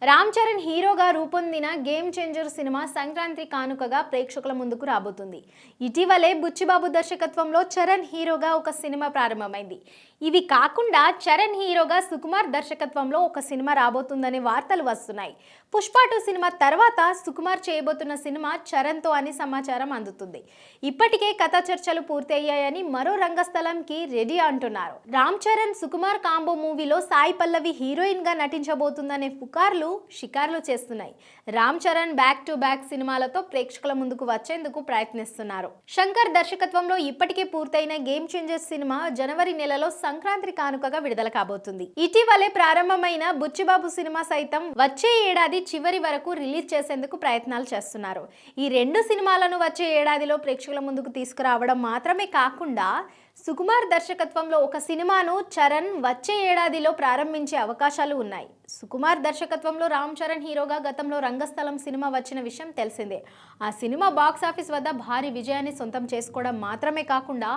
రామ్ చరణ్ హీరోగా రూపొందిన game changer cinema Sankranti కానుకగా ప్రేక్షకుల ముందుకు రాబోతుంది. ఇటీవలే బుచ్చిబాబు దర్శకత్వంలో చరణ్ హీరోగా ఒక సినిమా ప్రారంభమైంది. ఇవి కాకుండా చరణ్ హీరోగా సుకుమార్ దర్శకత్వంలో ఒక సినిమా రాబోతుందనే వార్తలు వస్తున్నాయి. పుష్ప 2 సినిమా తర్వాత సుకుమార్ చేయబోతున్న సినిమా చరణ్తో అని సమాచారం అందుతుంది. ఇప్పటికే కథా చర్చలు పూర్తయ్యాయని, మరో రంగస్థలంకి రెడీ అంటున్నారు. రామ్ చరణ్ సుకుమార్ కాంబో మూవీలో సాయి పల్లవి హీరోయిన్ గా నటించబోతుందనే పుకార్లు షికార్లు చేస్తున్నాయి. Ram Charan back to back సినిమాలతో ప్రేక్షకుల ముందుకు వచ్చేందుకు ప్రయత్నిస్తున్నారు. శంకర్ దర్శకత్వంలో ఇప్పటికే పూర్తయిన గేమ్ చేంజర్ సినిమా జనవరి నెలలో సంక్రాంతి కానుకగా విడుదల కాబోతుంది. ఇటీవలే ప్రారంభమైన బుచ్చిబాబు సినిమా సైతం వచ్చే ఏడాది చివరి వరకు రిలీజ్ చేసేందుకు ప్రయత్నాలు చేస్తున్నారు. ఈ రెండు సినిమాలను వచ్చే ఏడాదిలో ప్రేక్షకుల ముందుకు తీసుకురావడం మాత్రమే కాకుండా సుకుమార్ దర్శకత్వంలో ఒక సినిమాను చరణ్ వచ్చే ఏడాదిలో ప్రారంభించే అవకాశాలు ఉన్నాయి. సుకుమార్ దర్శకత్వంలో రామ్ చరణ్ హీరోగా గతంలో రంగస్థలం సినిమా వచ్చిన విషయం తెలిసిందే. ఆ సినిమా బాక్సాఫీస్ వద్ద భారీ విజయాన్ని సొంతం చేసుకోవడం మాత్రమే కాకుండా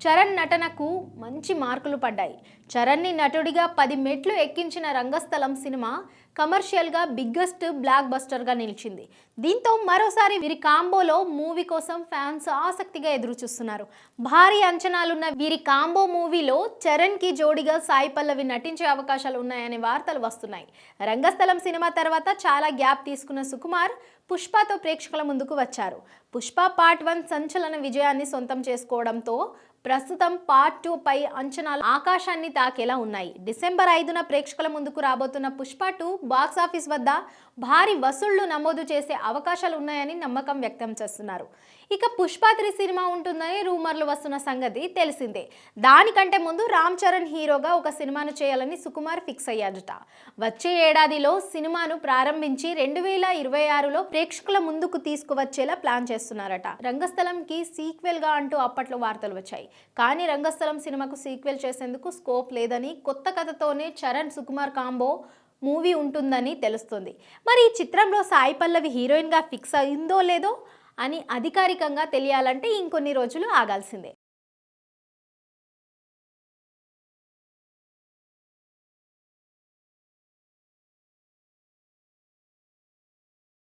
చరణ్ నటనకు మంచి మార్కులు పడ్డాయి. చరణ్ని నటుడిగా 10 మెట్లు ఎక్కించిన రంగస్థలం సినిమా కమర్షియల్గా బిగ్గెస్ట్ బ్లాక్ బస్టర్గా నిలిచింది. దీంతో మరోసారి వీరి కాంబోలో మూవీ కోసం ఫ్యాన్స్ ఆసక్తిగా ఎదురుచూస్తున్నారు. భారీ అంచనాలున్న వీరి కాంబో మూవీలో చరణ్కి జోడిగా సాయి పల్లవి నటించే అవకాశాలు ఉన్నాయనే వార్తలు వస్తున్నాయి. రంగస్థలం సినిమా తర్వాత చాలా గ్యాప్ తీసుకున్న సుకుమార్ పుష్పతో ప్రేక్షకుల ముందుకు వచ్చారు. పుష్ప పార్ట్ 1 సంచలన విజయాన్ని సొంతం చేసుకోవడంతో ప్రస్తుతం పార్ట్ 2 పై అంచనాలు ఆకాశాన్ని తాకేలా ఉన్నాయి. డిసెంబర్ 5న ప్రేక్షకుల ముందుకు రాబోతున్న పుష్ప 2 బాక్సాఫీస్ వద్ద భారీ వసూళ్లు నమోదు చేసే అవకాశాలు ఉన్నాయని నమ్మకం వ్యక్తం చేస్తున్నారు. ఇక పుష్ప 3 సినిమా ఉంటుందని రూమర్లు వస్తున్న సంగతి తెలిసిందే. దానికంటే ముందు రామ్ చరణ్ హీరోగా ఒక సినిమాను చేయాలని సుకుమార్ ఫిక్స్ అయ్యాడట. వచ్చే ఏడాదిలో సినిమాను ప్రారంభించి 2026లో ప్రేక్షకుల ముందుకు తీసుకువచ్చేలా ప్లాన్ చేస్తున్నారట. రంగస్థలంకి సీక్వెల్ గా అంటూ అప్పట్లో వార్తలు వచ్చాయి. కానీ రంగస్థలం సినిమాకు సీక్వెల్ చేసేందుకు స్కోప్ లేదని, కొత్త కథతోనే చరణ్ సుకుమార్ కాంబో మూవీ ఉంటుందని తెలుస్తుంది. మరి ఈ చిత్రంలో సాయి పల్లవి హీరోయిన్ గా ఫిక్స్ అయిందో లేదో అని అధికారికంగా తెలియాలంటే ఇంకొన్ని రోజులు ఆగాల్సిందే.